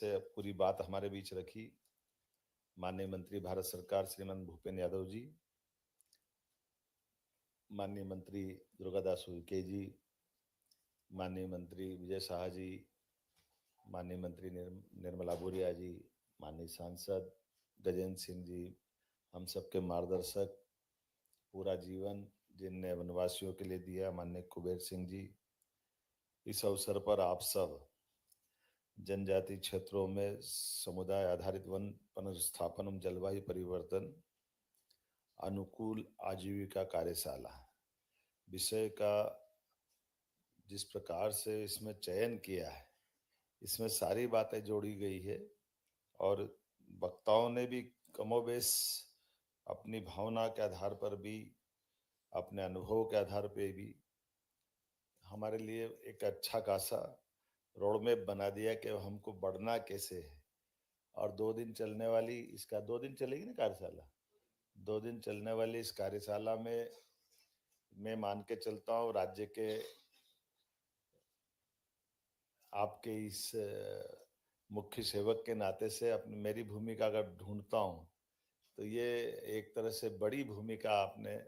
से पूरी बात हमारे बीच रखी माननीय मंत्री भारत सरकार श्रीमान भूपेन्द्र यादव जी, माननीय मंत्री दुर्गादास उइके जी, माननीय मंत्री विजय शाह जी, माननीय मंत्री निर्मला बुरिया जी, माननीय सांसद गजेंद्र सिंह जी, हम सबके मार्गदर्शक पूरा जीवन जिनने वनवासियों के लिए दिया माननीय कुबेर सिंह जी। इस अवसर पर आप सब जनजाति क्षेत्रों में समुदाय आधारित वन पुनर्स्थापन एवं जलवायु परिवर्तन अनुकूल आजीविका कार्यशाला विषय का जिस प्रकार से इसमें चयन किया है, इसमें सारी बातें जोड़ी गई है और वक्ताओं ने भी कमोबेश अपनी भावना के आधार पर भी, अपने अनुभव के आधार पर भी हमारे लिए एक अच्छा खासा रोड मैप बना दिया कि हमको बढ़ना कैसे है। और 2 दिन चलने वाली इसका 2 दिन चलेगी ना कार्यशाला, 2 दिन चलने वाली इस कार्यशाला में मैं मान के चलता हूँ राज्य के आपके इस मुख्य सेवक के नाते से अपनी मेरी भूमिका अगर ढूंढता हूँ तो ये एक तरह से बड़ी भूमिका आपने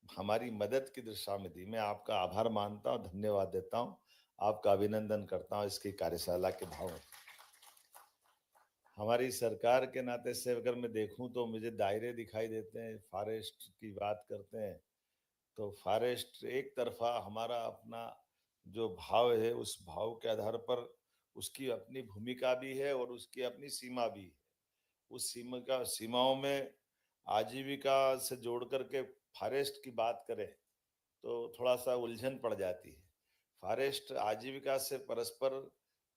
हमारी मदद की दिशा में दी। मैं आपका आभार मानता हूँ, धन्यवाद देता हूँ, आपका अभिनंदन करता हूँ इसकी कार्यशाला के भाव में। हमारी सरकार के नाते से अगर मैं देखूं तो मुझे दायरे दिखाई देते हैं। फॉरेस्ट की बात करते हैं तो फॉरेस्ट एक तरफा हमारा अपना जो भाव है उस भाव के आधार पर उसकी अपनी भूमिका भी है और उसकी अपनी सीमा भी है। उस सीमाओं में आजीविका से जोड़ करके फॉरेस्ट की बात करें तो थोड़ा सा उलझन पड़ जाती है। फॉरेस्ट आजीविका से परस्पर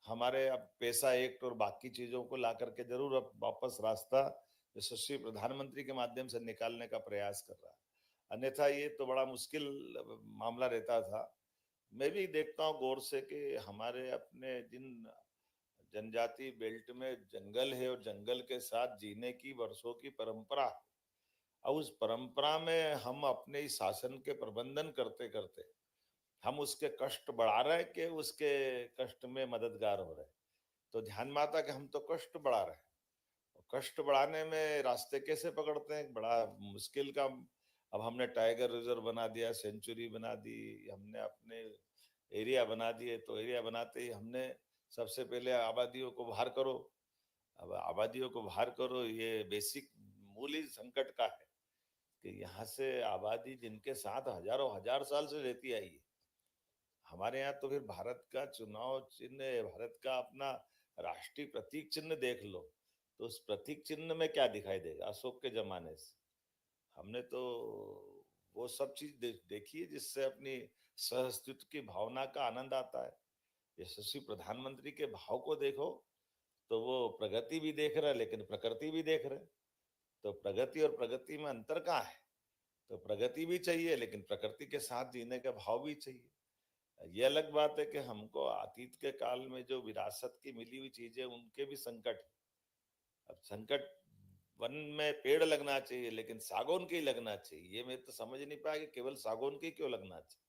हमारे अब पैसा एक्ट और बाकी चीजों को ला करके जरूर अब वापस रास्ता यशस्वी प्रधानमंत्री के माध्यम से निकालने का प्रयास कर रहा है, अन्यथा ये तो बड़ा मुश्किल मामला रहता था। मैं भी देखता हूँ गौर से कि हमारे अपने जिन जनजाति बेल्ट में जंगल है और जंगल के साथ जीने की वर्षों की परंपरा है, और उस परंपरा में हम अपने ही शासन के प्रबंधन करते करते हम उसके कष्ट बढ़ा रहे हैं कि उसके कष्ट में मददगार हो रहे हैं। तो ध्यान में आता कि हम तो कष्ट बढ़ा रहे हैं। कष्ट बढ़ाने में रास्ते कैसे पकड़ते हैं, बड़ा मुश्किल काम। अब हमने टाइगर रिजर्व बना दिया, सेंचुरी बना दी, हमने अपने एरिया बना दिए, तो एरिया बनाते ही हमने सबसे पहले आबादियों को बाहर करो। अब आबादियों को बाहर करो, ये बेसिक मूल ही संकट का है कि यहाँ से आबादी जिनके साथ हजारों हजार साल से रहती आई है। हमारे यहाँ तो फिर भारत का चुनाव चिन्ह, भारत का अपना राष्ट्रीय प्रतीक चिन्ह देख लो, तो उस प्रतीक चिन्ह में क्या दिखाई देगा अशोक के जमाने से। हमने तो वो सब चीज देखी है जिससे अपनी सह अस्तित्व की भावना का आनंद आता है। यशस्वी प्रधानमंत्री के भाव को देखो तो वो प्रगति भी देख रहा है लेकिन प्रकृति भी देख रहे हैं। तो प्रगति और प्रगति में अंतर कहाँ है? तो प्रगति भी चाहिए लेकिन प्रकृति के साथ जीने का भाव भी चाहिए। ये अलग बात है कि हमको अतीत के काल में जो विरासत की मिली हुई चीजें उनके भी संकट। अब संकट, वन में पेड़ लगना चाहिए लेकिन सागौन के ही लगना चाहिए, ये मैं तो समझ नहीं पाया कि केवल सागौन के क्यों लगना चाहिए।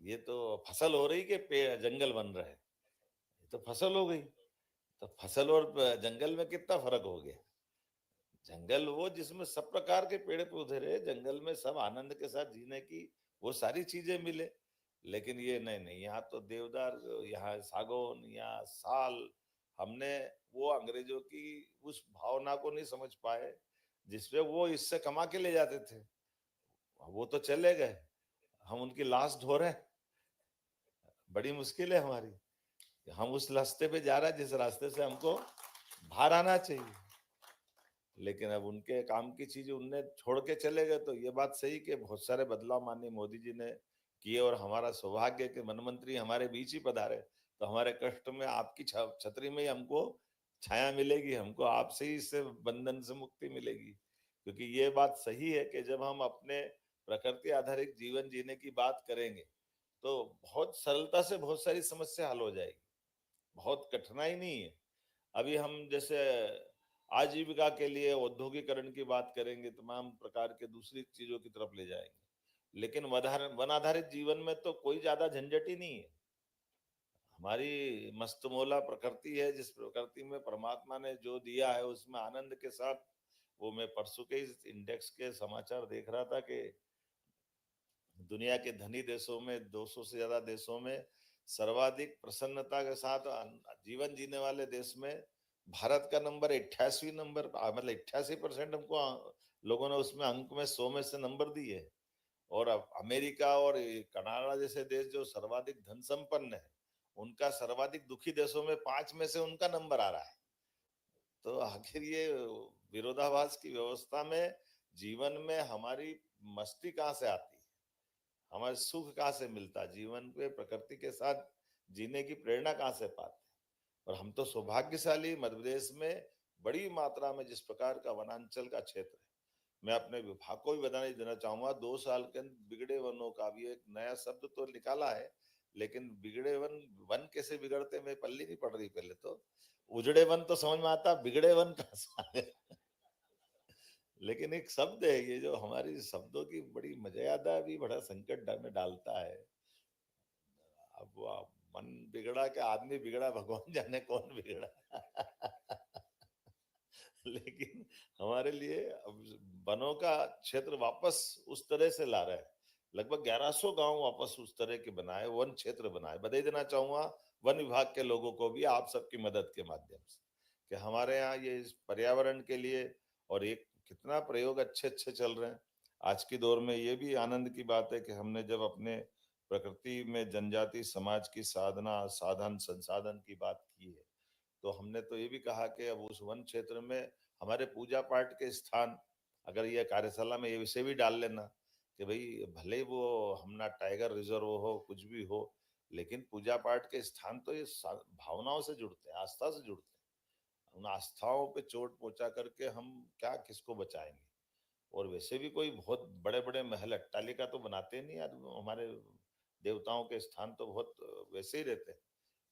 ये तो फसल हो रही कि पेड़ जंगल बन रहा है, ये तो फसल हो गई। तो फसल और जंगल में कितना फर्क हो गया। जंगल वो जिसमें सब प्रकार के पेड़ पौधे रहे, जंगल में सब आनंद के साथ जीने की वो सारी चीजें मिले। लेकिन ये नहीं नहीं, यहाँ तो देवदार, यहाँ सागौन, यहाँ साल। हमने वो अंग्रेजों की उस भावना को नहीं समझ पाए जिसपे वो इससे कमा के ले जाते थे। वो तो चले गए, हम उनकी लाश ढो रहे हैं। बड़ी मुश्किल है हमारी, हम उस रास्ते पे जा रहे हैं जिस रास्ते से हमको बाहर आना चाहिए। लेकिन अब उनके काम की चीज उनने छोड़ के चले गए। तो ये बात सही कि बहुत सारे बदलाव माननीय मोदी जी ने किए और हमारा सौभाग्य कि वन मंत्री हमारे बीच ही पधारे। तो हमारे कष्ट में आपकी छतरी में ही हमको छाया मिलेगी, हमको आपसे ही इससे बंधन से मुक्ति मिलेगी। क्योंकि ये बात सही है कि जब हम अपने प्रकृति आधारित जीवन जीने की बात करेंगे तो बहुत सरलता से बहुत सारी समस्या हल हो जाएगी, बहुत कठिनाई नहीं है। अभी हम जैसे आजीविका के लिए औद्योगिकरण की बात करेंगे, तमाम प्रकार के दूसरी चीजों की तरफ ले जाएंगे, लेकिन वन आधारित जीवन में तो कोई ज्यादा झंझट ही नहीं है। हमारी मस्तमौला प्रकृति है, जिस प्रकृति में परमात्मा ने जो दिया है उसमें आनंद के साथ। वो मैं परसों के इस इंडेक्स के समाचार देख रहा था कि दुनिया के धनी देशों में, 200 से ज्यादा देशों में सर्वाधिक प्रसन्नता के साथ जीवन जीने वाले देश में भारत का नंबर 88 नंबर, मतलब 88% हमको लोगों ने उसमें अंक में 100 में से नंबर दिए। और अब अमेरिका और कनाडा जैसे देश जो सर्वाधिक धन संपन्न है, उनका सर्वाधिक दुखी देशों में 5 में से उनका नंबर आ रहा है। तो आखिर ये विरोधाभास की व्यवस्था में जीवन में हमारी मस्ती कहाँ से आती है, हमारे सुख कहाँ से मिलता, जीवन पे प्रकृति के साथ जीने की प्रेरणा कहाँ से पाते। और हम तो सौभाग्यशाली, मध्य प्रदेश में बड़ी मात्रा में जिस प्रकार का वनांचल का क्षेत्र है, मैं अपने विभाग को भी बधाई देना चाहूंगा। 2 साल के अंदर बिगड़े वनों का भी एक नया शब्द तो निकाला है, लेकिन बिगड़े वन, वन कैसे बिगड़ते मैं पल्ली नहीं पड़ रही। पहले तो उजड़े वन तो समझ में आता, बिगड़े वन कहाँ से आ गए? लेकिन एक शब्द है ये जो हमारी शब्दों की बड़ी मर्यादा भी बड़ा संकट में डालता है। अब मन बिगड़ा के आदमी बिगड़ा, भगवान जाने कौन बिगड़ा। लेकिन हमारे लिए अब वनों का क्षेत्र वापस उस तरह से ला रहे हैं। लगभग 1100 गांव वापस उस तरह के बनाए, वन क्षेत्र बनाए। बधाई देना चाहूंगा वन विभाग के लोगों को भी, आप सबकी मदद के माध्यम से, कि हमारे यहाँ ये इस पर्यावरण के लिए और एक कितना प्रयोग अच्छे अच्छे चल रहे हैं। आज की दौर में ये भी आनंद की बात है कि हमने जब अपने प्रकृति में जनजाति समाज की साधना, साधन, संसाधन की बात की है, तो हमने तो ये भी कहा कि अब उस वन क्षेत्र में हमारे पूजा पाठ के स्थान, अगर ये कार्यशाला में ये विषय भी डाल लेना कि भाई भले ही वो हमना टाइगर रिजर्व हो, कुछ भी हो, लेकिन पूजा पाठ के स्थान तो ये भावनाओं से जुड़ते हैं, आस्था से जुड़ते हैं। उन आस्थाओं पे चोट पहुंचा करके हम क्या किसको बचाएंगे। और वैसे भी कोई बहुत बड़े बड़े महल अट्टालिका तो बनाते नहीं यार, हमारे देवताओं के स्थान तो बहुत वैसे ही रहते हैं।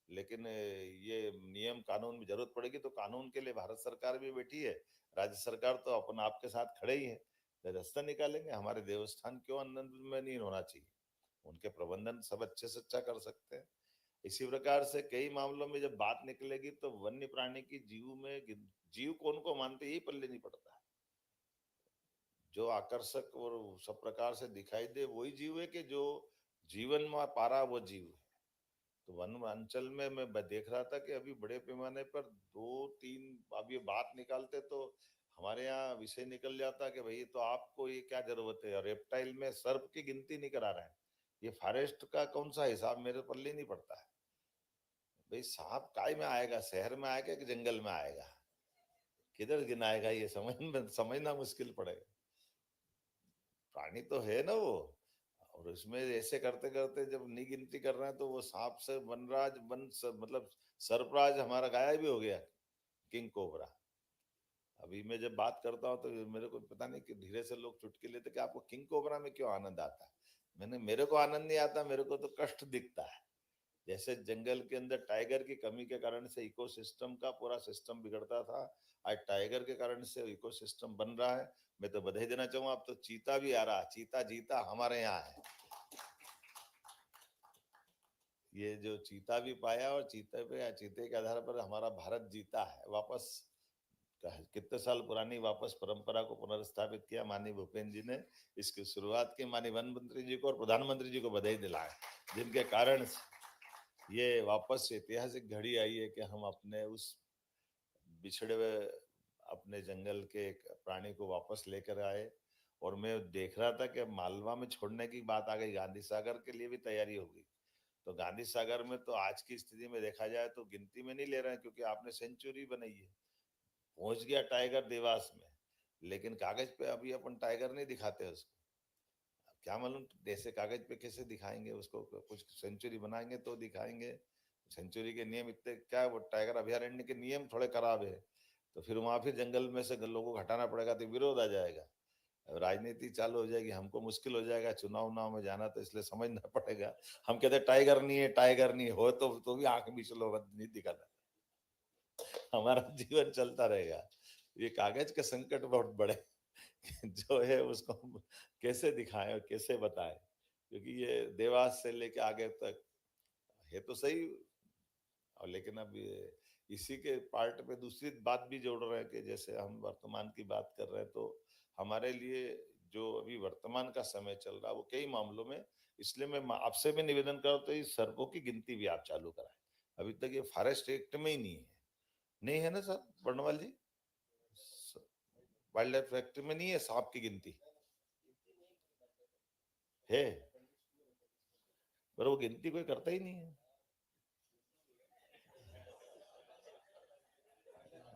लेकिन ये नियम कानून में जरूरत पड़ेगी तो कानून के लिए भारत सरकार भी बैठी है, राज्य सरकार तो अपन आपके साथ खड़े ही है। रास्ता निकालेंगे, हमारे देवस्थान क्यों आनंद में नहीं होना चाहिए, उनके प्रबंधन सब अच्छे से अच्छा कर सकते हैं। इसी प्रकार से कई मामलों में जब बात निकलेगी तो वन्य प्राणी की जीव में, जीव कौन को मानते यही पल्ले नहीं पड़ता है। जो आकर्षक और सब प्रकार से दिखाई दे वही जीव है, कि जो जीवन में पा रहा वो जीव है। तो वन अंचल में मैं देख रहा था कि अभी बड़े पैमाने पर 2-3, अब ये बात निकालते तो हमारे यहाँ विषय निकल जाता कि भाई तो आपको ये क्या जरूरत है, रेप्टाइल में सर्प की गिनती नहीं करा रहे हैं, ये फॉरेस्ट का कौन सा हिसाब मेरे पल्ले नहीं पड़ता है। भाई सांप काय में आएगा, शहर में आएगा कि जंगल में आएगा, किधर गिनाएगा, ये समझना मुश्किल पड़ेगा। प्राणी तो है ना वो। और उसमें ऐसे करते करते जब नहीं गिनती कर रहे हैं तो वो सांप से वनराज मतलब सरपराज हमारा गायब भी हो गया, किंग कोबरा। अभी मैं जब बात करता हूँ तो मेरे को पता नहीं कि धीरे से लोग चुटकी लेते कि आपको किंग कोबरा में क्यों आनंद आता है। मैंने, मेरे को आनंद नहीं आता, मेरे को तो कष्ट दिखता है। जैसे जंगल के अंदर टाइगर की कमी के कारण से इकोसिस्टम का पूरा सिस्टम बिगड़ता था, आज टाइगर के कारण से इकोसिस्टम बन रहा है। मैं तो बधाई देना चाहूंगा, अब तो चीता भी आ रहा है, चीता जीता हमारे यहाँ है। ये जो चीता भी पाया, और चीते पे, चीते के आधार पर हमारा भारत जीता है वापस। कितने साल पुरानी वापस परंपरा को पुनर्स्थापित किया माननीय भूपेंद्र जी ने। इसकी शुरुआत की माननीय वन मंत्री जी को और प्रधानमंत्री जी को बधाई दिलाए, जिनके कारण ये वापस ऐतिहासिक घड़ी आई है कि हम अपने उस बिछड़े हुए अपने जंगल के एक प्राणी को वापस लेकर आए। और मैं देख रहा था कि मालवा में छोड़ने की बात आ गई, गांधी सागर के लिए भी तैयारी हो गई। तो गांधी सागर में तो आज की स्थिति में देखा जाए तो गिनती में नहीं ले रहे हैं, क्योंकि आपने सेंचुरी बनाई है। पहुंच गया टाइगर देवास में, लेकिन कागज पे अभी अपन टाइगर नहीं दिखाते उसको। अब क्या मालूम जैसे कागज पे कैसे दिखाएंगे उसको, कुछ सेंचुरी बनाएंगे तो दिखाएंगे। सेंचुरी के नियम इतने क्या, वो टाइगर अभयारण्य के नियम थोड़े खराब है, तो फिर वहां फिर जंगल में से लोगों को हटाना पड़ेगा तो विरोध आ जाएगा, राजनीति चालू हो जाएगी, हमको मुश्किल हो जाएगा चुनाव उनाव में जाना। तो इसलिए समझना पड़ेगा। हम कहते टाइगर नहीं है, टाइगर नहीं हो तो भी आंख भी चलो नहीं दिखाना, हमारा जीवन चलता रहेगा। ये कागज के संकट बहुत बड़े जो है उसको हम कैसे दिखाएं और कैसे बताएं, क्योंकि ये देवास से लेके आगे तक है तो सही। और लेकिन अब इसी के पार्ट पे दूसरी बात भी जोड़ रहे हैं कि जैसे हम वर्तमान की बात कर रहे हैं, तो हमारे लिए जो अभी वर्तमान का समय चल रहा है वो कई मामलों में, इसलिए मैं आपसे भी निवेदन करता हूँ इस सड़कों की गिनती भी आप चालू कराएं। अभी तक ये फॉरेस्ट एक्ट में ही नहीं है। नहीं है ना सर बर्णवाल जी? वाइल्ड लाइफ एक्ट में नहीं है सांप की गिनती? है, पर वो गिनती कोई करता ही नहीं है।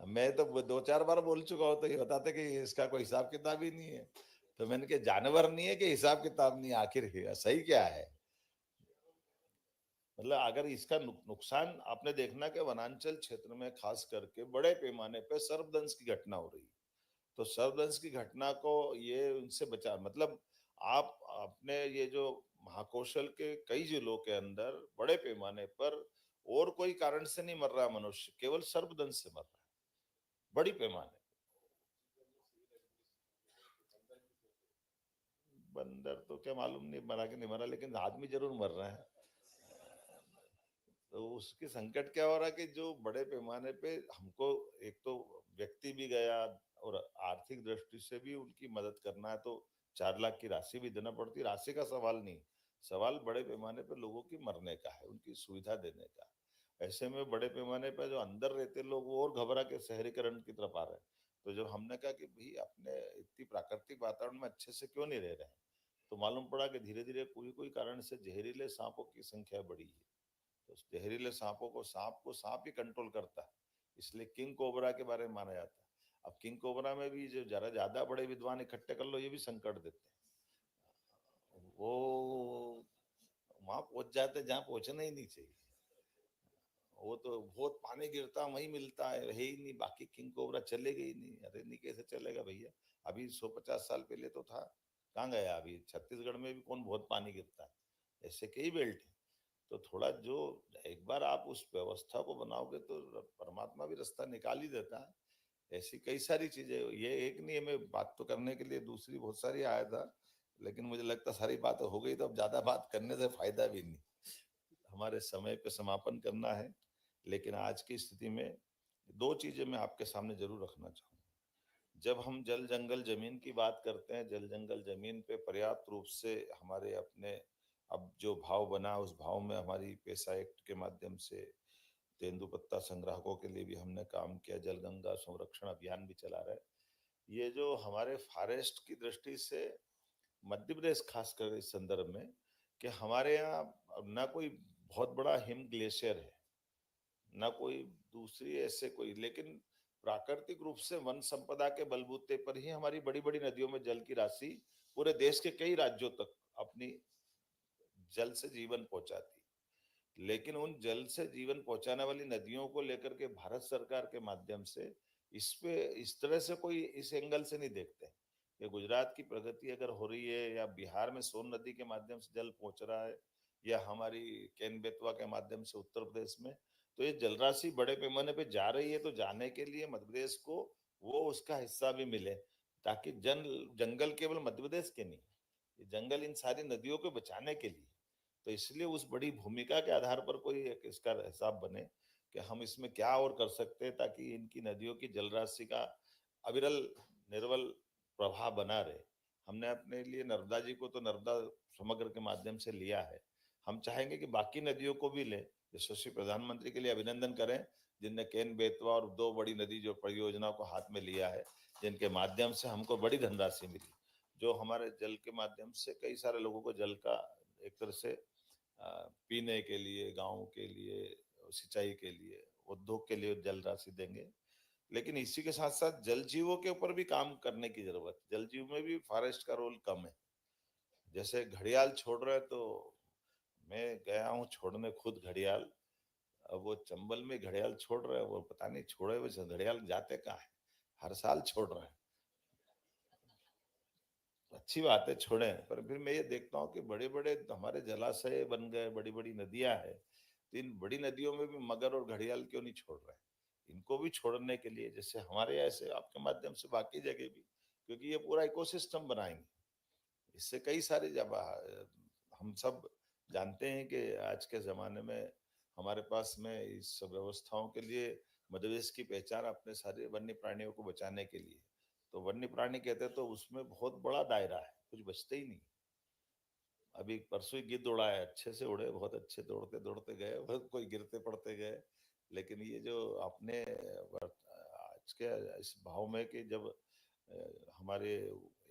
मैं तो दो चार बार बोल चुका हूँ, तो ये बताते कि इसका कोई हिसाब किताब ही नहीं है। तो मैंने कहा जानवर नहीं है कि हिसाब किताब नहीं है, आखिर सही क्या है? मतलब अगर इसका नुकसान आपने देखना कि वनांचल क्षेत्र में खास करके बड़े पैमाने पे सर्पदंश की घटना हो रही है। तो सर्पदंश की घटना को ये उनसे बचा, मतलब आप अपने ये जो महाकौशल के कई जिलों के अंदर बड़े पैमाने पर और कोई कारण से नहीं मर रहा मनुष्य, केवल सर्पदंश से मर रहा है बड़ी पैमाने। बंदर तो क्या मालूम नहीं मरा कि नहीं मरा, लेकिन आदमी जरूर मर रहे हैं। तो उसकी संकट क्या हो रहा है कि जो बड़े पैमाने पे हमको एक तो व्यक्ति भी गया और आर्थिक दृष्टि से भी उनकी मदद करना है, तो 4 लाख की राशि भी देना पड़ती है। राशि का सवाल नहीं, सवाल बड़े पैमाने पे लोगों की मरने का है, उनकी सुविधा देने का। ऐसे में बड़े पैमाने पे जो अंदर रहते लोग वो और घबरा के शहरीकरण की तरफ आ रहे हैं। तो जब हमने कहा कि भाई अपने इतनी प्राकृतिक वातावरण में अच्छे से क्यों नहीं रह रहे हैं, तो मालूम पड़ा कि धीरे धीरे कोई कोई कारण से जहरीले सांपों की संख्या बढ़ी है। तो जहरीले सांपों को सांप ही कंट्रोल करता है, इसलिए किंग कोबरा के बारे में माना जाता है। अब किंग कोबरा में भी जो जरा ज्यादा बड़े विद्वान इकट्ठे कर लो ये भी संकट देते हैं। वो वहां पहुंच जाते जहां पहुंचना ही नहीं चाहिए। वो तो बहुत पानी गिरता वहीं मिलता है ही नहीं, बाकी किंग कोबरा चलेगा ही नहीं। अरे नहीं कैसे चलेगा भैया? अभी 150 साल पहले तो था, कहाँ गया? अभी छत्तीसगढ़ में भी कौन बहुत पानी गिरता है? ऐसे कई बेल्ट है। तो थोड़ा जो एक बार आप उस व्यवस्था को बनाओगे तो परमात्मा भी रास्ता निकाल ही देता है। ऐसी कई सारी चीजें, ये एक नहीं है। मैं बात तो करने के लिए दूसरी बहुत सारी आया था, लेकिन मुझे लगता सारी बात हो गई, तो अब ज्यादा बात करने से फायदा भी नहीं। हमारे समय पे समापन करना है। लेकिन आज की स्थिति में दो चीजें मैं आपके सामने जरूर रखना चाहूंगा। जब हम जल जंगल जमीन की बात करते हैं, जल जंगल जमीन पे पर्याप्त रूप से हमारे अपने अब जो भाव बना, उस भाव में हमारी पेसा एक्ट के माध्यम से तेंदुपत्ता संग्राहकों के लिए भी हमने काम किया, जल गंगा संरक्षण अभियान भी चला रहे हैं। ये जो हमारे फॉरेस्ट की दृष्टि से मध्य प्रदेश खासकर इस संदर्भ में, कि हमारे यहाँ ना कोई बहुत बड़ा हिम ग्लेशियर है, ना कोई दूसरी ऐसे कोई, लेकिन प्राकृतिक रूप से वन संपदा के बलबूते पर ही हमारी बड़ी बड़ी नदियों में जल की राशि पूरे देश के कई राज्यों तक अपनी जल से जीवन पहुंचाती। लेकिन उन जल से जीवन पहुंचाने वाली नदियों को लेकर के भारत सरकार के माध्यम से इस पे इस तरह से कोई इस एंगल से नहीं देखते कि गुजरात की प्रगति अगर हो रही है, या बिहार में सोन नदी के माध्यम से जल पहुंच रहा है, या हमारी केन बेतवा के माध्यम से उत्तर प्रदेश में, तो ये जलराशि बड़े पैमाने पे जा रही है। तो जाने के लिए मध्य प्रदेश को वो उसका हिस्सा भी मिले, ताकि जंगल केवल मध्य प्रदेश के नहीं, ये जंगल इन सारी नदियों को बचाने के लिए। तो इसलिए उस बड़ी भूमिका के आधार पर कोई एक इसका हिसाब बने कि हम इसमें क्या और कर सकते हैं, ताकि इनकी नदियों की जलराशि का अविरल निर्वल प्रवाह बना रहे। हमने अपने लिए नर्मदा जी को तो नर्मदा समग्र के माध्यम से लिया है, हम चाहेंगे कि बाकी नदियों को भी लें। यशस्वी प्रधानमंत्री के लिए अभिनंदन करें, जिनने केन बेतवा और दो बड़ी नदी जो परियोजनाओं को हाथ में लिया है, जिनके माध्यम से हमको बड़ी धनराशि मिली, जो हमारे जल के माध्यम से कई सारे लोगों को जल का एक तरह से पीने के लिए, गाँव के लिए, सिंचाई के लिए, उद्योग के लिए जल राशि देंगे। लेकिन इसी के साथ साथ जल जीवों के ऊपर भी काम करने की जरूरत। जल जीव में भी फॉरेस्ट का रोल कम है। जैसे घड़ियाल छोड़ रहे हैं, तो मैं गया हूँ छोड़ने खुद घड़ियाल। अब वो चंबल में घड़ियाल छोड़ रहे हैं, वो पता नहीं छोड़े हुए घड़ियाल जाते कहाँ है, हर साल छोड़ रहे हैं। अच्छी बात है छोड़े, पर फिर मैं ये देखता हूँ कि बड़े बड़े हमारे जलाशय बन गए, बड़ी बड़ी नदियां हैं, तो इन बड़ी नदियों में भी मगर और घड़ियाल क्यों नहीं छोड़ रहे हैं? इनको भी छोड़ने के लिए, जैसे हमारे ऐसे आपके माध्यम से बाकी जगह भी, क्योंकि ये पूरा इकोसिस्टम बनाएंगे। इससे कई सारे जब हम सब जानते हैं कि आज के जमाने में हमारे पास में इस व्यवस्थाओं के लिए मध्य प्रदेश की पहचान अपने सारे वन्य प्राणियों को बचाने के लिए। तो वन्य प्राणी कहते हैं तो उसमें बहुत बड़ा दायरा है, कुछ बचते ही नहीं। अभी परसों ही गिद्ध उड़ा है, अच्छे से उड़े, बहुत अच्छे, दौड़ते दौड़ते गए, बहुत कोई गिरते पड़ते गए। लेकिन ये जो आपने आज के इस भाव में कि जब हमारे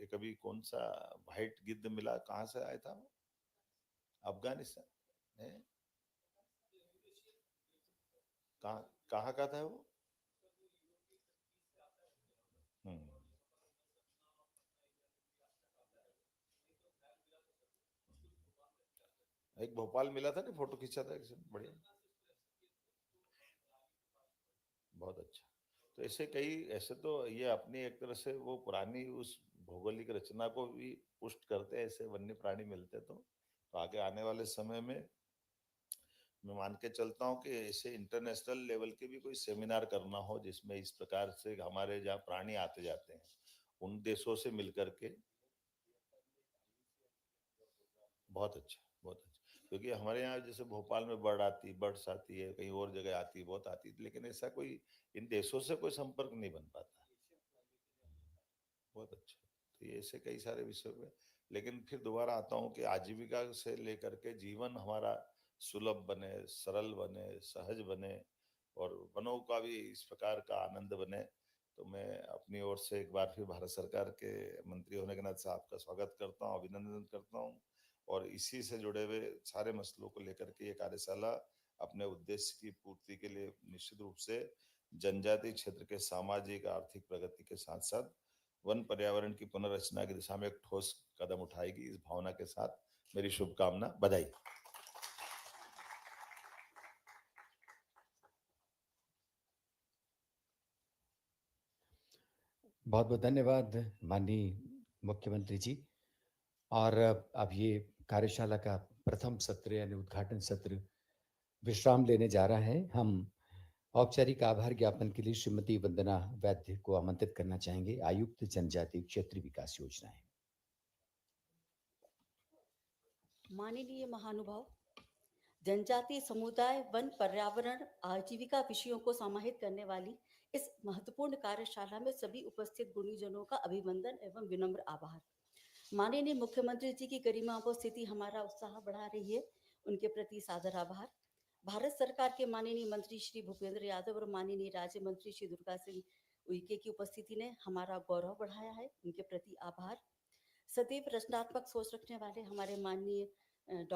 एक अभी कौन सा व्हाइट गिद्ध मिला, कहाँ से आया था वो, अफगानिस्तान है, कहाँ कहाँ का था वो? हम्म। एक भोपाल मिला था ना, फोटो खींचा था किसी ने, बढ़िया, बहुत अच्छा। तो ऐसे कई, ऐसे तो ये अपनी एक तरह से वो पुरानी उस भौगोलिक रचना को भी पुष्ट करते हैं, ऐसे वन्य प्राणी मिलते तो आगे आने वाले समय में मैं मान के चलता हूँ कि ऐसे इंटरनेशनल लेवल के भी कोई सेमिनार करना हो जिसमें इस प्रकार से हमारे जहाँ प्राणी आते जाते हैं उन देशों से मिलकर के। बहुत अच्छा, बहुत अच्छा। क्योंकि हमारे यहाँ जैसे भोपाल में बर्ड्स आती है, कहीं और जगह आती है, बहुत आती है, लेकिन ऐसा कोई इन देशों से कोई संपर्क नहीं बन पाता। बहुत अच्छा। तो ये ऐसे कई सारे विषय हुए। लेकिन फिर दोबारा आता हूँ कि आजीविका से लेकर के जीवन हमारा सुलभ बने, सरल बने, सहज बने, और वनों का भी इस प्रकार का आनंद बने। तो मैं अपनी ओर से एक बार फिर भारत सरकार के मंत्री होने के नाते से आपका स्वागत करता हूँ, अभिनंदन करता हूँ। और इसी से जुड़े हुए सारे मसलों को लेकर के ये कार्यशाला अपने उद्देश्य की पूर्ति के लिए निश्चित रूप से जनजातीय क्षेत्र के सामाजिक आर्थिक प्रगति के साथ साथ वन पर्यावरण की पुनर्रचना की दिशा में एक ठोस कदम उठाएगी। इस भावना के साथ मेरी शुभकामना, बधाई। बहुत बहुत धन्यवाद माननीय मुख्यमंत्री जी। और अब ये कार्यशाला का प्रथम सत्र यानी उद्घाटन सत्र विश्राम लेने जा रहा है। हम औपचारिक आभार ज्ञापन के लिए श्रीमती वंदना वैद्य को आमंत्रित करना चाहेंगे, आयुक्त जनजातीय क्षेत्रीय विकास योजनाएं। माननीय महानुभाव, जनजातीय समुदाय वन पर्यावरण आजीविका विषयों को समाहित करने वाली इस महत्वपूर्ण कार्यशाला में सभी उपस्थित गुणीजनों का अभिनंदन एवं विनम्र आभार। माननीय मुख्यमंत्री जी की गरिमा उपस्थिति हमारा उत्साह बढ़ा रही है, उनके प्रति सादर आभार। भारत सरकार के माननीय मंत्री श्री भूपेंद्र यादव और माननीय राज्य मंत्री श्री दुर्गा सिंह उइके की उपस्थिति ने हमारा गौरव बढ़ाया है, उनके प्रति आभार। सदैव रचनात्मक सोच रखने वाले हमारे माननीय डॉक्टर